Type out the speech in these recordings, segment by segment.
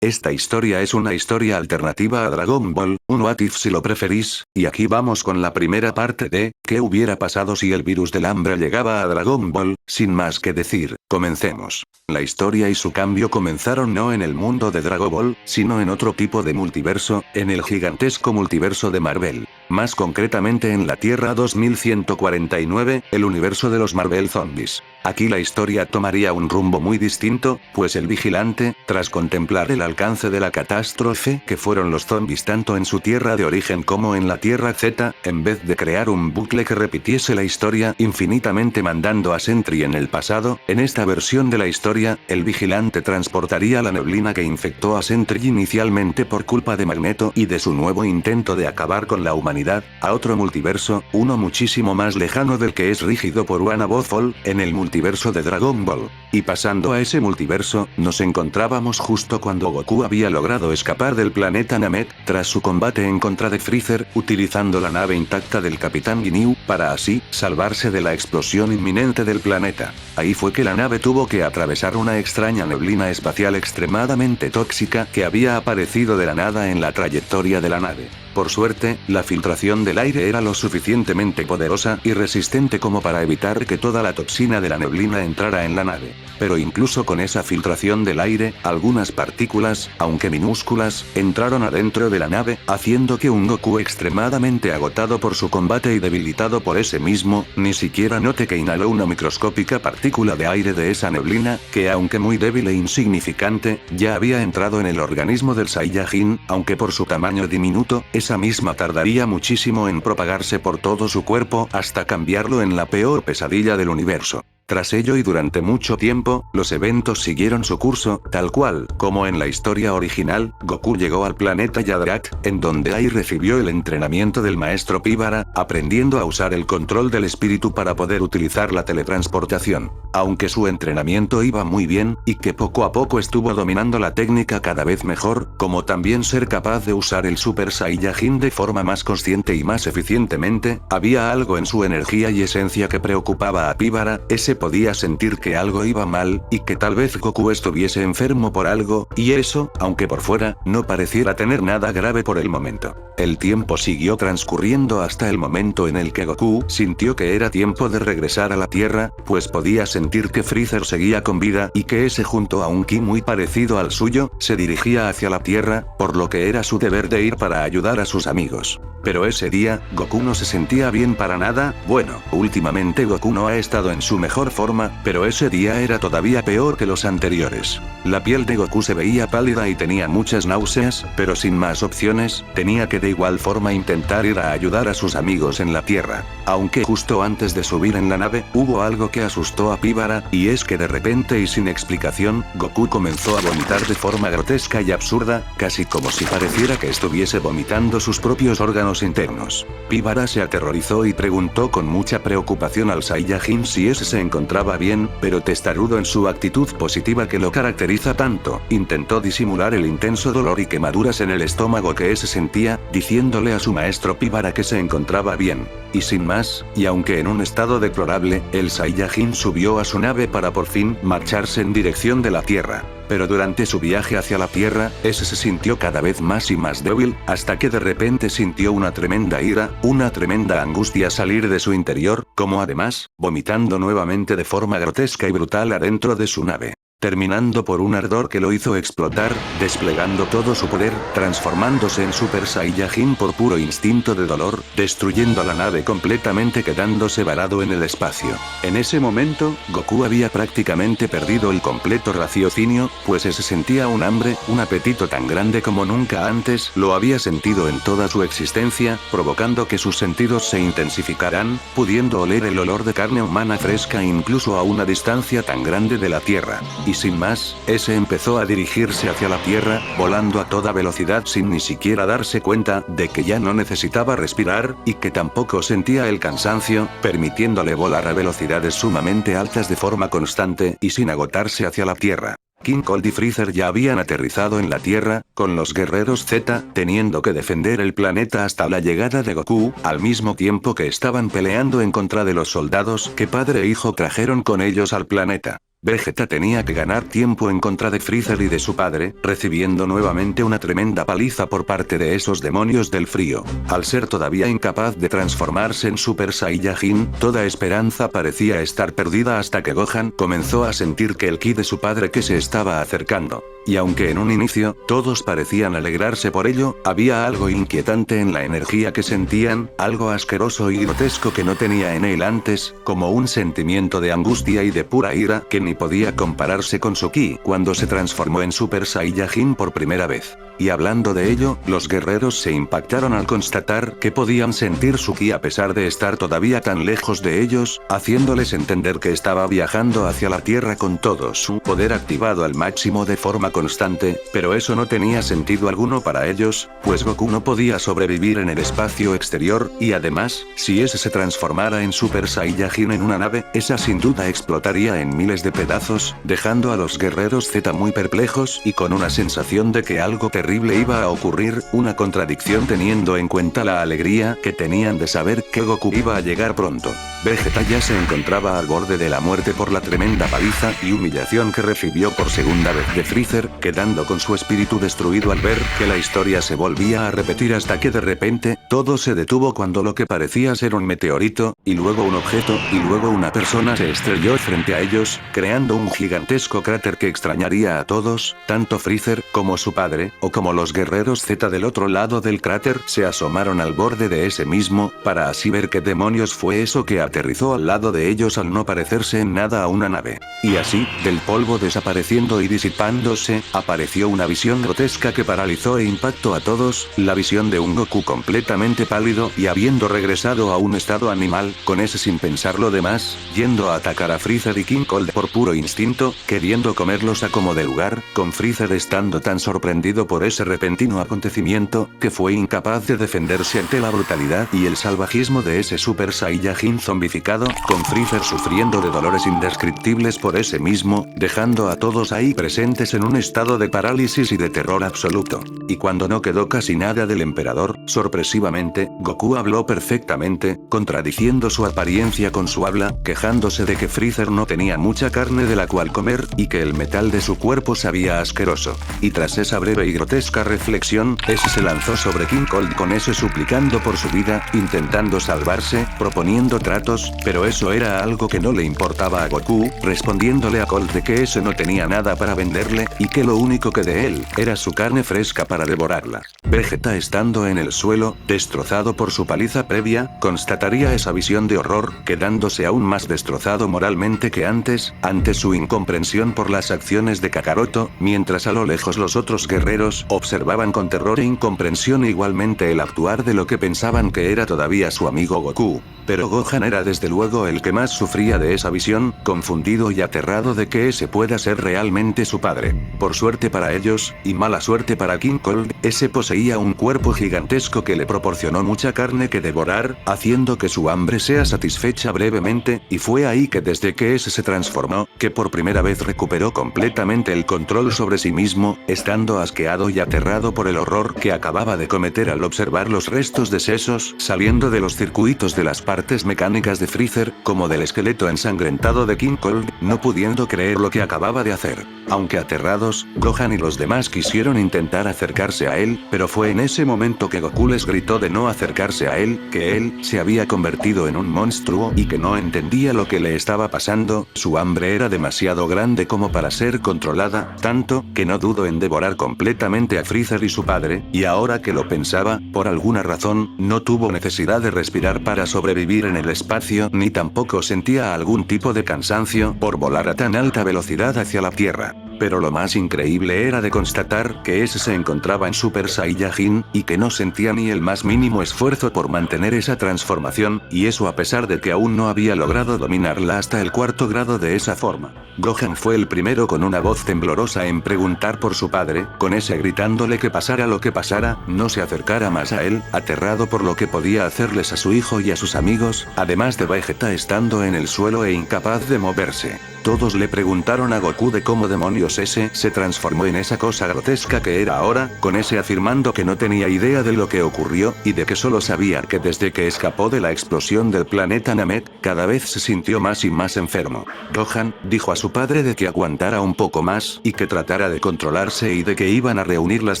Esta historia es una historia alternativa a Dragon Ball, un What If si lo preferís, y aquí vamos con la primera parte de, ¿qué hubiera pasado si el virus del hambre llegaba a Dragon Ball? Sin más que decir, comencemos. La historia y su cambio comenzaron no en el mundo de Dragon Ball, sino en otro tipo de multiverso, en el gigantesco multiverso de Marvel. Más concretamente en la Tierra 2149, el universo de los Marvel Zombies. Aquí la historia tomaría un rumbo muy distinto, pues el vigilante, tras contemplar el alcance de la catástrofe que fueron los zombies tanto en su tierra de origen como en la Tierra Z, en vez de crear un bucle que repitiese la historia infinitamente mandando a Sentry en el pasado, en esta versión de la historia, el vigilante transportaría la neblina que infectó a Sentry inicialmente por culpa de Magneto y de su nuevo intento de acabar con la humanidad, a otro multiverso, uno muchísimo más lejano del que es rígido por One Above All, en el multiverso de Dragon Ball. Y pasando a ese multiverso, nos encontrábamos justo cuando Goku había logrado escapar del planeta Namek, tras su combate en contra de Freezer, utilizando la nave intacta del Capitán Ginyu, para así, salvarse de la explosión inminente del planeta. Ahí fue que la nave tuvo que atravesar una extraña neblina espacial extremadamente tóxica que había aparecido de la nada en la trayectoria de la nave. Por suerte, la filtración del aire era lo suficientemente poderosa y resistente como para evitar que toda la toxina de la neblina entrara en la nave. Pero incluso con esa filtración del aire, algunas partículas, aunque minúsculas, entraron adentro de la nave, haciendo que un Goku extremadamente agotado por su combate y debilitado por ese mismo, ni siquiera note que inhaló una microscópica partícula de aire de esa neblina, que aunque muy débil e insignificante, ya había entrado en el organismo del Saiyajin, aunque por su tamaño diminuto, esa misma tardaría muchísimo en propagarse por todo su cuerpo hasta cambiarlo en la peor pesadilla del universo. Tras ello y durante mucho tiempo, los eventos siguieron su curso, tal cual, como en la historia original, Goku llegó al planeta Yadrak, en donde ahí recibió el entrenamiento del maestro Pibara, aprendiendo a usar el control del espíritu para poder utilizar la teletransportación. Aunque su entrenamiento iba muy bien, y que poco a poco estuvo dominando la técnica cada vez mejor, como también ser capaz de usar el Super Saiyajin de forma más consciente y más eficientemente, había algo en su energía y esencia que preocupaba a Pibara, podía sentir que algo iba mal, y que tal vez Goku estuviese enfermo por algo, y eso, aunque por fuera, no pareciera tener nada grave por el momento. El tiempo siguió transcurriendo hasta el momento en el que Goku sintió que era tiempo de regresar a la Tierra, pues podía sentir que Freezer seguía con vida y que ese junto a un ki muy parecido al suyo, se dirigía hacia la Tierra, por lo que era su deber de ir para ayudar a sus amigos. Pero ese día, Goku no se sentía bien para nada. Bueno, últimamente Goku no ha estado en su mejor forma, pero ese día era todavía peor que los anteriores. La piel de Goku se veía pálida y tenía muchas náuseas, pero sin más opciones, tenía que de igual forma intentar ir a ayudar a sus amigos en la Tierra. Aunque justo antes de subir en la nave, hubo algo que asustó a Pibara, y es que de repente y sin explicación, Goku comenzó a vomitar de forma grotesca y absurda, casi como si pareciera que estuviese vomitando sus propios órganos internos. Pibara se aterrorizó y preguntó con mucha preocupación al Saiyajin si ese se encontraba bien, pero testarudo en su actitud positiva que lo caracteriza tanto, intentó disimular el intenso dolor y quemaduras en el estómago que ese sentía, diciéndole a su maestro Pibara que se encontraba bien. Y sin más, y aunque en un estado deplorable, el Saiyajin subió a su nave para por fin marcharse en dirección de la Tierra. Pero durante su viaje hacia la Tierra, ese se sintió cada vez más y más débil, hasta que de repente sintió una tremenda ira, una tremenda angustia salir de su interior, como además, vomitando nuevamente de forma grotesca y brutal adentro de su nave. Terminando por un ardor que lo hizo explotar, desplegando todo su poder, transformándose en Super Saiyajin por puro instinto de dolor, destruyendo la nave completamente quedándose varado en el espacio. En ese momento, Goku había prácticamente perdido el completo raciocinio, pues ese sentía un hambre, un apetito tan grande como nunca antes lo había sentido en toda su existencia, provocando que sus sentidos se intensificaran, pudiendo oler el olor de carne humana fresca incluso a una distancia tan grande de la Tierra. Y sin más, ese empezó a dirigirse hacia la Tierra, volando a toda velocidad sin ni siquiera darse cuenta de que ya no necesitaba respirar, y que tampoco sentía el cansancio, permitiéndole volar a velocidades sumamente altas de forma constante y sin agotarse hacia la Tierra. King Cold y Freezer ya habían aterrizado en la Tierra, con los guerreros Z, teniendo que defender el planeta hasta la llegada de Goku, al mismo tiempo que estaban peleando en contra de los soldados que padre e hijo trajeron con ellos al planeta. Vegeta tenía que ganar tiempo en contra de Freezer y de su padre, recibiendo nuevamente una tremenda paliza por parte de esos demonios del frío. Al ser todavía incapaz de transformarse en Super Saiyajin, toda esperanza parecía estar perdida hasta que Gohan comenzó a sentir que el ki de su padre que se estaba acercando. Y aunque en un inicio, todos parecían alegrarse por ello, había algo inquietante en la energía que sentían, algo asqueroso y grotesco que no tenía en él antes, como un sentimiento de angustia y de pura ira que ni podía compararse con su ki cuando se transformó en Super Saiyajin por primera vez. Y hablando de ello, los guerreros se impactaron al constatar que podían sentir su ki a pesar de estar todavía tan lejos de ellos, haciéndoles entender que estaba viajando hacia la Tierra con todo su poder activado al máximo de forma constante, pero eso no tenía sentido alguno para ellos, pues Goku no podía sobrevivir en el espacio exterior, y además, si ese se transformara en Super Saiyajin en una nave, esa sin duda explotaría en miles de pedazos, dejando a los guerreros Z muy perplejos y con una sensación de que algo terrible iba a ocurrir, una contradicción teniendo en cuenta la alegría que tenían de saber que Goku iba a llegar pronto. Vegeta ya se encontraba al borde de la muerte por la tremenda paliza y humillación que recibió por segunda vez de Freezer, quedando con su espíritu destruido al ver que la historia se volvía a repetir hasta que de repente, todo se detuvo cuando lo que parecía ser un meteorito, y luego un objeto, y luego una persona se estrelló frente a ellos, creando un gigantesco cráter que extrañaría a todos, tanto Freezer, como su padre, o como los guerreros Z del otro lado del cráter se asomaron al borde de ese mismo, para así ver qué demonios fue eso que aterrizó al lado de ellos al no parecerse en nada a una nave. Y así, del polvo desapareciendo y disipándose, apareció una visión grotesca que paralizó e impactó a todos, la visión de un Goku completamente pálido y habiendo regresado a un estado animal, con ese sin pensar lo demás, yendo a atacar a Freezer y King Cold por puro instinto, queriendo comerlos a como de lugar, con Freezer estando tan sorprendido por ese repentino acontecimiento, que fue incapaz de defenderse ante la brutalidad y el salvajismo de ese Super Saiyajin zombificado, con Freezer sufriendo de dolores indescriptibles por ese mismo, dejando a todos ahí presentes en un estado de parálisis y de terror absoluto. Y cuando no quedó casi nada del emperador, sorpresivamente, Goku habló perfectamente, contradiciendo su apariencia con su habla, quejándose de que Freezer no tenía mucha carne de la cual comer, y que el metal de su cuerpo sabía asqueroso. Y tras esa breve y grotesca reflexión, ese se lanzó sobre King Cold con ese suplicando por su vida, intentando salvarse, proponiendo tratos, pero eso era algo que no le importaba a Goku, respondiéndole a Cold de que ese no tenía nada para venderle, y que lo único que de él, era su carne fresca para devorarla. Vegeta estando en el suelo, destrozado por su paliza previa, constataría esa visión de horror, quedándose aún más destrozado moralmente que antes, ante su incomprensión por las acciones de Kakaroto, mientras a lo lejos los otros guerreros observaban con terror e incomprensión igualmente el actuar de lo que pensaban que era todavía su amigo Goku. Pero Gohan era desde luego el que más sufría de esa visión, confundido y aterrado de que ese pueda ser realmente su padre. Por suerte para ellos, y mala suerte para King Cold, ese poseía un cuerpo gigantesco que le proporcionó mucha carne que devorar, haciendo que su hambre sea satisfecha brevemente, y fue ahí que desde que ese se transformó, que por primera vez recuperó completamente el control sobre sí mismo, estando asqueado y aterrado por el horror que acababa de cometer al observar los restos de sesos saliendo de los circuitos de las partes mecánicas de Freezer, como del esqueleto ensangrentado de King Cold, no pudiendo creer lo que acababa de hacer. Aunque aterrados, Gohan y los demás quisieron intentar acercarse a él, pero fue en ese momento que Goku les gritó de no acercarse a él, que él se había convertido en un monstruo y que no entendía lo que le estaba pasando, su hambre era demasiado grande como para ser controlada, tanto que no dudó en devorar completamente a Freezer y su padre, y ahora que lo pensaba, por alguna razón, no tuvo necesidad de respirar para sobrevivir en el espacio ni tampoco sentía algún tipo de cansancio por volar a tan alta velocidad hacia la Tierra. Pero lo más increíble era de constatar que ese se encontraba en Super Saiyajin, y que no sentía ni el más mínimo esfuerzo por mantener esa transformación, y eso a pesar de que aún no había logrado dominarla hasta el cuarto grado de esa forma. Gohan fue el primero con una voz temblorosa en preguntar por su padre, con ese gritándole que pasara lo que pasara, no se acercara más a él, aterrado por lo que podía hacerles a su hijo y a sus amigos, además de Vegeta estando en el suelo e incapaz de moverse. Todos le preguntaron a Goku de cómo demonios Dios, ese se transformó en esa cosa grotesca que era ahora, con ese afirmando que no tenía idea de lo que ocurrió, y de que solo sabía que desde que escapó de la explosión del planeta Namek, cada vez se sintió más y más enfermo. Gohan dijo a su padre de que aguantara un poco más, y que tratara de controlarse y de que iban a reunir las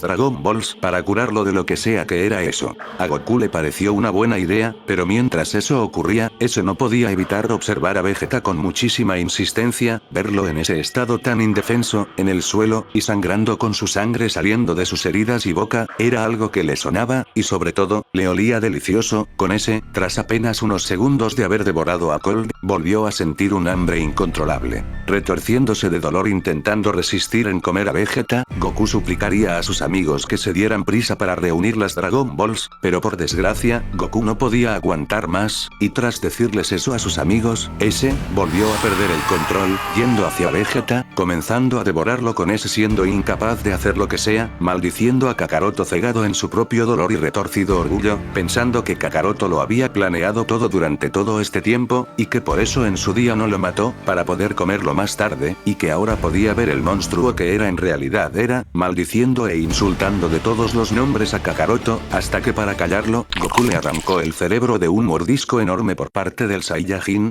Dragon Balls para curarlo de lo que sea que era eso. A Goku le pareció una buena idea, pero mientras eso ocurría, ese no podía evitar observar a Vegeta con muchísima insistencia, verlo en ese estado tan indefenso, en el suelo, y sangrando con su sangre saliendo de sus heridas y boca, era algo que le sonaba, y sobre todo, le olía delicioso, con ese, tras apenas unos segundos de haber devorado a Cold, volvió a sentir un hambre incontrolable. Retorciéndose de dolor intentando resistir en comer a Vegeta, Goku suplicaría a sus amigos que se dieran prisa para reunir las Dragon Balls, pero por desgracia, Goku no podía aguantar más, y tras decirles eso a sus amigos, ese, volvió a perder el control, yendo hacia Vegeta, comenzando a devorarlo con ese siendo incapaz de hacer lo que sea, maldiciendo a Kakaroto cegado en su propio dolor y retorcido orgullo, pensando que Kakaroto lo había planeado todo durante todo este tiempo, y que por eso en su día no lo mató, para poder comerlo más tarde, y que ahora podía ver el monstruo que era en realidad era, maldiciendo e insultando de todos los nombres a Kakaroto, hasta que para callarlo, Goku le arrancó el cerebro de un mordisco enorme por parte del Saiyajin.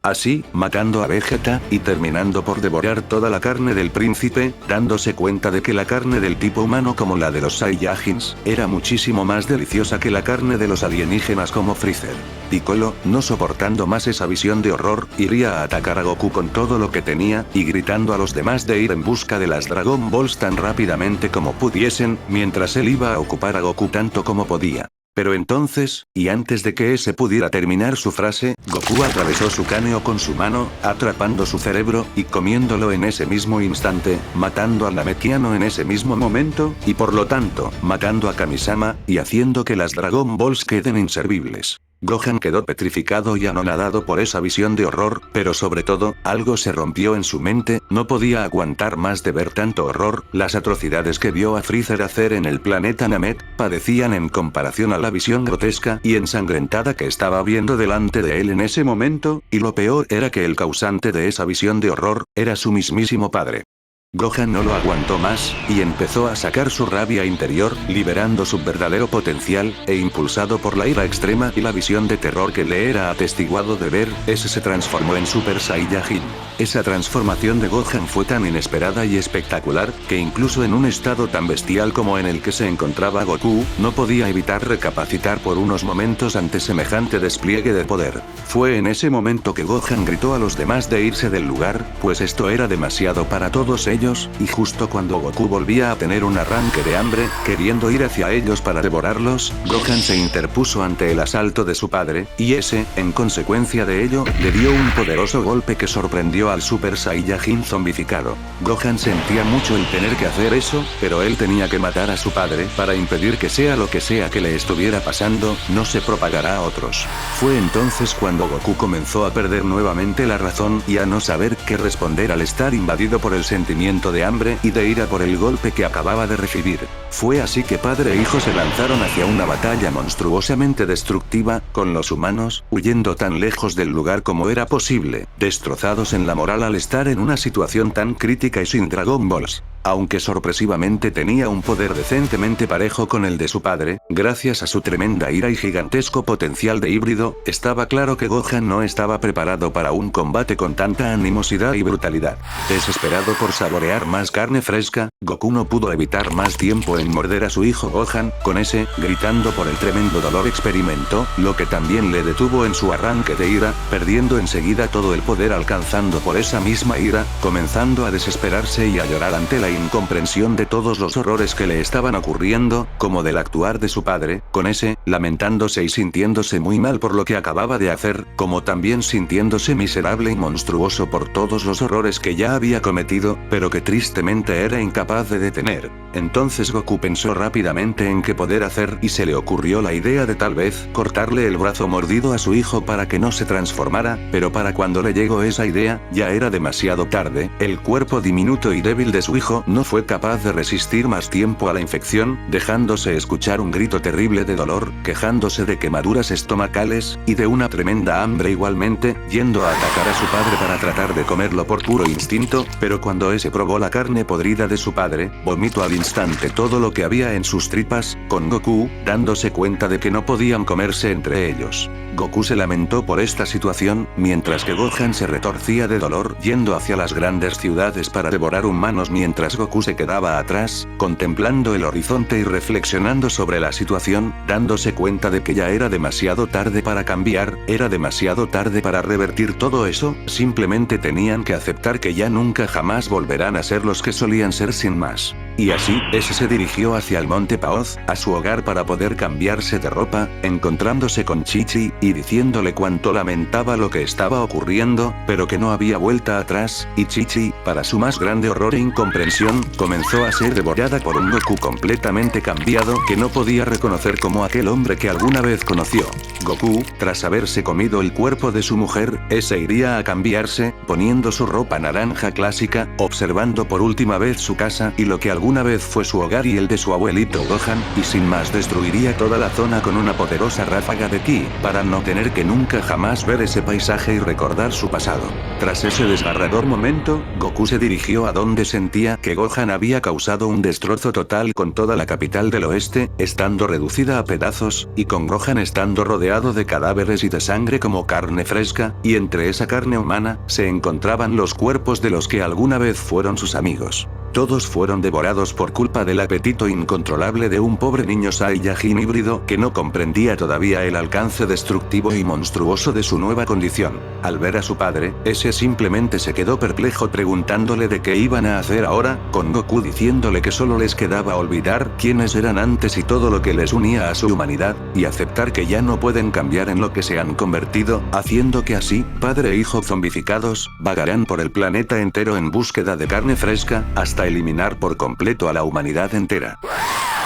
Así, matando a Vegeta, y terminando por devorar toda la carne del príncipe, dándose cuenta de que la carne del tipo humano como la de los Saiyajins, era muchísimo más deliciosa que la carne de los alienígenas como Freezer. Piccolo, no soportando más esa visión de horror, iría a atacar a Goku con todo lo que tenía, y gritando a los demás de ir en busca de las Dragon Balls tan rápidamente como pudiesen, mientras él iba a ocupar a Goku tanto como podía. Pero entonces, y antes de que ese pudiera terminar su frase, Goku atravesó su cráneo con su mano, atrapando su cerebro, y comiéndolo en ese mismo instante, matando al Namekiano en ese mismo momento, y por lo tanto, matando a Kamisama, y haciendo que las Dragon Balls queden inservibles. Gohan quedó petrificado y anonadado por esa visión de horror, pero sobre todo, algo se rompió en su mente, no podía aguantar más de ver tanto horror, las atrocidades que vio a Freezer hacer en el planeta Namek, padecían en comparación a la visión grotesca y ensangrentada que estaba viendo delante de él en ese momento, y lo peor era que el causante de esa visión de horror, era su mismísimo padre. Gohan no lo aguantó más, y empezó a sacar su rabia interior, liberando su verdadero potencial, e impulsado por la ira extrema y la visión de terror que le era atestiguado de ver, ese se transformó en Super Saiyajin. Esa transformación de Gohan fue tan inesperada y espectacular, que incluso en un estado tan bestial como en el que se encontraba Goku, no podía evitar recapacitar por unos momentos ante semejante despliegue de poder. Fue en ese momento que Gohan gritó a los demás de irse del lugar, pues esto era demasiado para todos ellos, y justo cuando Goku volvía a tener un arranque de hambre, queriendo ir hacia ellos para devorarlos, Gohan se interpuso ante el asalto de su padre, y ese, en consecuencia de ello, le dio un poderoso golpe que sorprendió al Super Saiyajin zombificado. Gohan sentía mucho el tener que hacer eso, pero él tenía que matar a su padre para impedir que sea lo que sea que le estuviera pasando, no se propagara a otros. Fue entonces cuando Goku comenzó a perder nuevamente la razón y a no saber qué responder al estar invadido por el sentimiento de hambre y de ira por el golpe que acababa de recibir. Fue así que padre e hijo se lanzaron hacia una batalla monstruosamente destructiva, con los humanos, huyendo tan lejos del lugar como era posible, destrozados en la moral al estar en una situación tan crítica y sin Dragon Balls. Aunque sorpresivamente tenía un poder decentemente parejo con el de su padre, gracias a su tremenda ira y gigantesco potencial de híbrido, estaba claro que Gohan no estaba preparado para un combate con tanta animosidad y brutalidad. Desesperado por saborear más carne fresca, Goku no pudo evitar más tiempo en morder a su hijo Gohan, con ese, gritando por el tremendo dolor experimentó, lo que también le detuvo en su arranque de ira, perdiendo enseguida todo el poder alcanzando por esa misma ira, comenzando a desesperarse y a llorar ante la incomprensión de todos los horrores que le estaban ocurriendo, como del actuar de su padre, con ese, lamentándose y sintiéndose muy mal por lo que acababa de hacer, como también sintiéndose miserable y monstruoso por todos los horrores que ya había cometido, pero que tristemente era incapaz de detener. Entonces Goku pensó rápidamente en qué poder hacer y se le ocurrió la idea de tal vez cortarle el brazo mordido a su hijo para que no se transformara, pero para cuando le llegó esa idea, ya era demasiado tarde, el cuerpo diminuto y débil de su hijo embargo, no fue capaz de resistir más tiempo a la infección, dejándose escuchar un grito terrible de dolor, quejándose de quemaduras estomacales, y de una tremenda hambre igualmente, yendo a atacar a su padre para tratar de comerlo por puro instinto, pero cuando ese probó la carne podrida de su padre, vomitó al instante todo lo que había en sus tripas, con Goku, dándose cuenta de que no podían comerse entre ellos. Goku se lamentó por esta situación, mientras que Gohan se retorcía de dolor yendo hacia las grandes ciudades para devorar humanos mientras Goku se quedaba atrás, contemplando el horizonte y reflexionando sobre la situación, dándose cuenta de que ya era demasiado tarde para cambiar, era demasiado tarde para revertir todo eso, simplemente tenían que aceptar que ya nunca jamás volverán a ser los que solían ser sin más. Y así, ese se dirigió hacia el Monte Paoz, a su hogar para poder cambiarse de ropa, encontrándose con Chi-Chi, y diciéndole cuánto lamentaba lo que estaba ocurriendo, pero que no había vuelta atrás, y Chi-Chi, para su más grande horror e incomprensión, comenzó a ser devorada por un Goku completamente cambiado que no podía reconocer como aquel hombre que alguna vez conoció. Goku, tras haberse comido el cuerpo de su mujer, ese iría a cambiarse, poniendo su ropa naranja clásica, observando por última vez su casa y lo que alguna vez fue su hogar y el de su abuelito Gohan, y sin más destruiría toda la zona con una poderosa ráfaga de ki, para no tener que nunca jamás ver ese paisaje y recordar su pasado. Tras ese desgarrador momento, Goku se dirigió a donde sentía que Gohan había causado un destrozo total con toda la capital del oeste, estando reducida a pedazos, y con Gohan estando rodeado de cadáveres y de sangre como carne fresca, y entre esa carne humana, se encontraban los cuerpos de los que alguna vez fueron sus amigos. Todos fueron devorados por culpa del apetito incontrolable de un pobre niño Saiyajin híbrido que no comprendía todavía el alcance destructivo y monstruoso de su nueva condición. Al ver a su padre, ese simplemente se quedó perplejo preguntándole de qué iban a hacer ahora, con Goku diciéndole que solo les quedaba olvidar quiénes eran antes y todo lo que les unía a su humanidad, y aceptar que ya no pueden cambiar en lo que se han convertido, haciendo que así, padre e hijo zombificados, vagarán por el planeta entero en búsqueda de carne fresca, hasta eliminar por completo a la humanidad entera.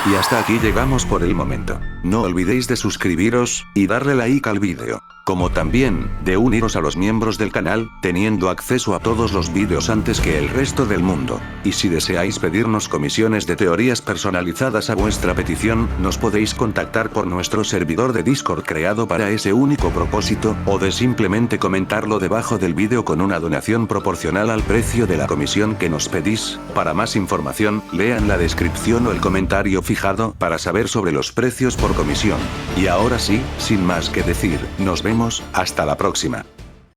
Y hasta aquí llegamos por el momento. No olvidéis de suscribiros, y darle like al vídeo. Como también, de uniros a los miembros del canal, teniendo acceso a todos los vídeos antes que el resto del mundo. Y si deseáis pedirnos comisiones de teorías personalizadas a vuestra petición, nos podéis contactar por nuestro servidor de Discord creado para ese único propósito, o de simplemente comentarlo debajo del vídeo con una donación proporcional al precio de la comisión que nos pedís. Para más información, lean la descripción o el comentario fijado para saber sobre los precios por comisión. Y ahora sí, sin más que decir, nos vemos, hasta la próxima.